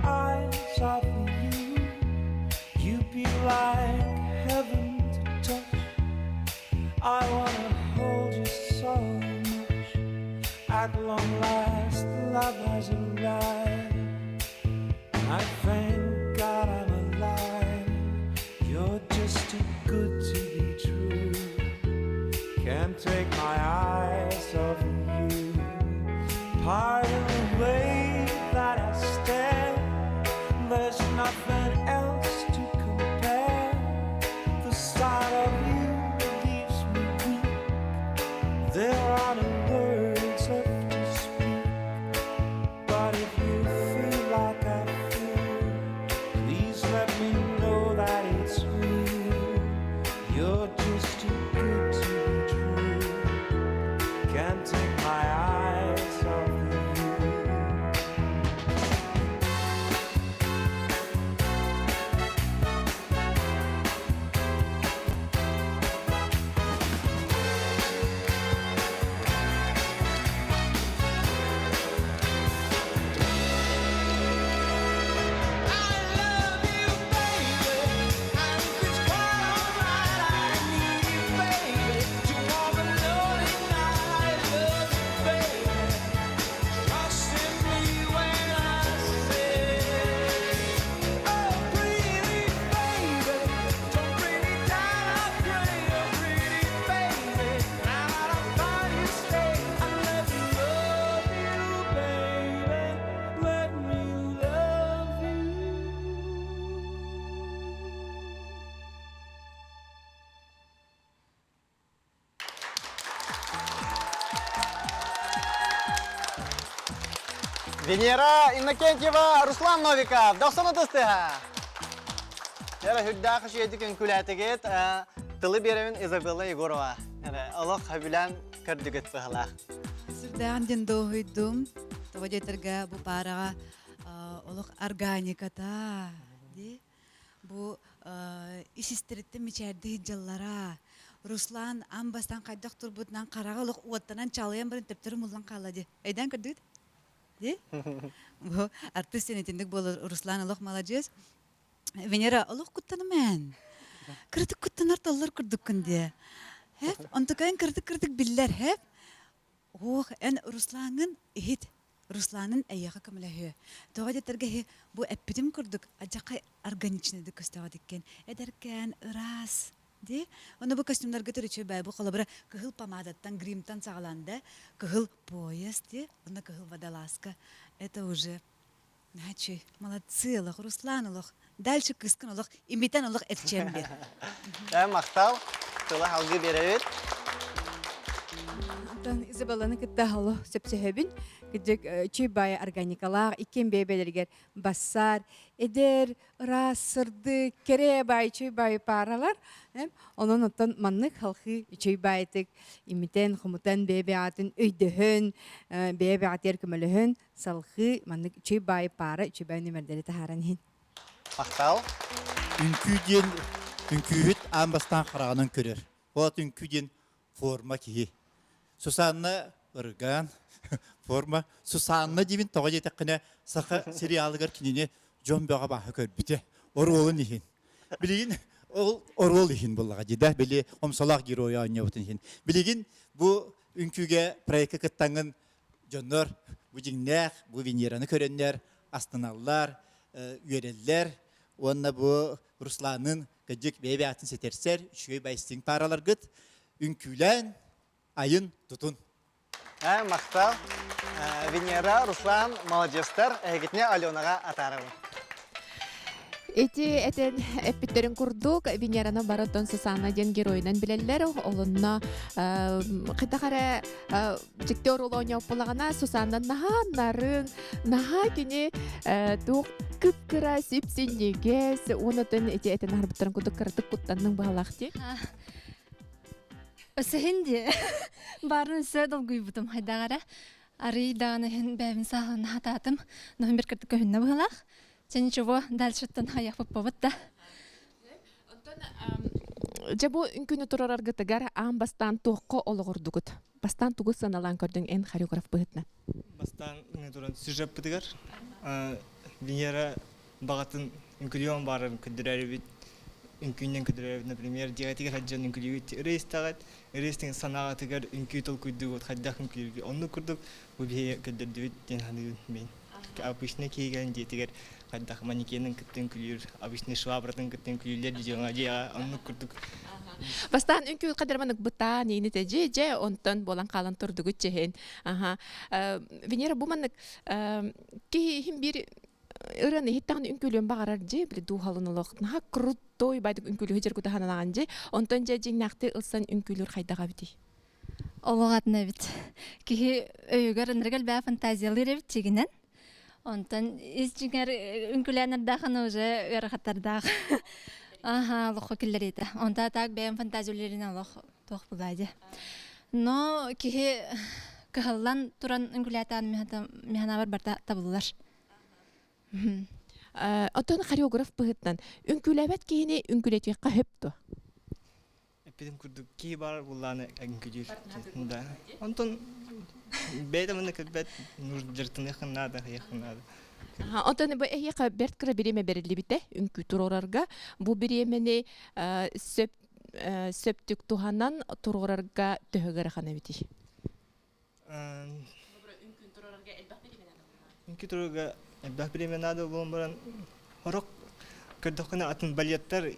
eyes are for you. You'd be like heaven to touch. I wanna hold you so much. At long last, love has arrived. I thank God I'm alive. You're just too good to be true. Can't take my eyes off of you. Pardon the way that I stare. There's nothing else to compare. The sight of you leaves me weak. There are no words left to speak. But if you feel like I feel, please let me know that it's real. You're just too good to be true. Can't take my eyes off of you. Венера Иннокентьева, Руслан Новиков. Досоны тыстыға. Яра хүддақы шүйедік үнкуләтігет тылы беремін Изабелла Егорова. Олық хабилан көрдігет бұғылақ. Сырдағын ден доғыйдым. Тоғадетіргі бұл параға олық органиката. Бұл ишістеретті мечәрді жаллара. Руслан амбастан қайдақ тұрбытынан қараға олық уаттанан чалыян бірін тептерім ұлан қалады. Айдан көрдігет? Бу артист сенетіндік болыр Руслан олық молодец. Венера олық күттаны мән. Кірдік күттанар толлар күрдік күнде. Хәп, онтықайын кірдік білдер, хәп. Оқ, ән Русланын ехет. Русланын әйеға көмілі. Тоға детерге бұл әппедім күрдік. Ажақай органичныды көстеға деккен. Әдеркен, ырас. Оны бұл костюмларға түрічі бәй бұл қолабыра кығыл помадаттан, гримтан сағаланды, кығыл пояс, оны кығыл водолазка. Это уже, начи, молодцы олық, Руслан олық, дальше кыскын олық, имитан олық әтчен бер. Мақтал, тылы халғы беревет. Изабелланы кітті халы сөпсөһөбін, кіджік чүй бай органикалар, икен бейбелергер бассар, эдер, ырас, сырды, кере бай, чүй бай паралар. Onun оттан маннык халқы чүй байтык, имитен, хумутан бейбе атын, өйдіхін, бейбе атер көміліхін, салқы маннык чүй бай пара, чүй бай нөмірдері тахаранын. Мақтал. Үнкүйден, үнкүйіт амбастан қарағынан көрер. Олат үнкүйден форма кейі. Сусанна ырган форма. Сусанна деймін тоға жетіқіне сақы сериалығыр кенене жомбеға бағы көрбіте. Оролын ехін. Білеген, ол орол ехін болаға деді. Біле омсалақ героя анне өтін ехін. Білеген, бұл үнкүйге проекті кіттаңын жонлар, бұл жеңнәқ, бұл Венераны көренлер, астаналар, үйерелер. Онна бұл Русланын көджік бейбе атын сетерсер, үшіге байстың паралар күт. Үнкүйлән айын тұтын. Мақтал. Венера, Руслан, молодежтар. Әгетіне Аленаға атарығы. Эти этен эппиттерин курдук Венераны баратон Сусана ден героинан билеллер олунна кытакара жиктер улоня ополагана Сусандан наха нарын наха кини тук кыпкыра сипсиннегес онотен эти этен арбыттарын кудук кырдык куттанның баалакти Өсөһүнде барын сөдөл гүйбүтүм хайдагара ары даганы бэбин сахын хататым номер кырдык көһүннө баалак. Ничего, дальше тан хаяк попаватта. Жабу үнкүнү турар гытыгар ам бастан тоқко ологордугут. Бастан тугу саналан көрдөң эн хореограф быытна. Бастан туран сюжет бытыгар. Венера багатын инкулион барын күддерәбит. Үнкүннен күддерәбит, например, дигәтигә хаҗҗан инкулиют рейс тагат. Рейстин санагатыгар инкүтел күддүгөт хаҗдах инкулиют. Онны күрдүк бу бие күддердүбит ден ханы мен. Обычно кийген дитигер хаҗдах манекенин күттен күлүр, обычно швабратын күттен күлүләр дигән дия онны күрдүк. Бастан үнкү кадерманык бута нейни теже же онтон болан калан турдугу чехен. Ага. Венера буманык ки хим бир ыраны хиттагын үнкүлөн багарар же бир духалынылык. Наха крутой байдык үнкүлө хежер кута хананаган же онтон же жинакты ылсан үнкүлөр кайдага бити. Олоғатына бит. Кихи өйгөр ыныргал бә фантазиялыр бит чигинен. Онтан изчиңер үнкүләнердахын уже ырахаттардаг. Ага, лохо киллерите. Онта так бәм фантазиялерин лох тох булайды. Но кихи кахаллан туран үнкүләтан механабар барта табылар. Онтон хореограф быһыттан үнкүләбәт кийини үнкүләтүккә хөптү. Эпидем күрдүк ки бар булланы инкулиют. Да. Онтон бәйтәмне кәбәт нур җыртыны хыннада, яхыннада. Онтон бу эйка берт кыра биреме берилди бите үнкү турорарга бу биремени сөптүк туханан турорарга төһөгөр хана бити. Үнкү турорга элбах биреме надо булмаран хорок кырдыкны атын балеттар,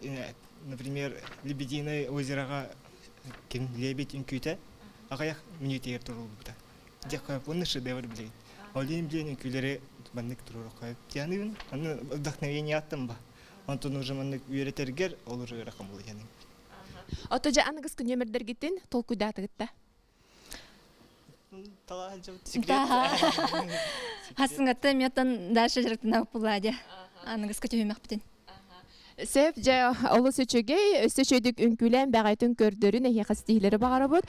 например, Лебединое озерога кем лебедь үнкүтә, агаяк минутер турулда. Дякую, он шедевр блин. Олин блин үнкүләре баннык турурга. Яны аны вдохновение аттым ба. Антон уже маннык үйрәтергер, ол уже ракам булды яны. Отожа аныгыз күнөмөрдөр гитин толкуйдаты гитта. Талаа жабыт секрет. Хасыңатты метан дальше жыртына булады. Аныгыз көтөмәк битен. Сеп же олы сөчөгей сөчөдүк үнкүлән бәгайтын көрдөрүн эхе хастилери багарабыт.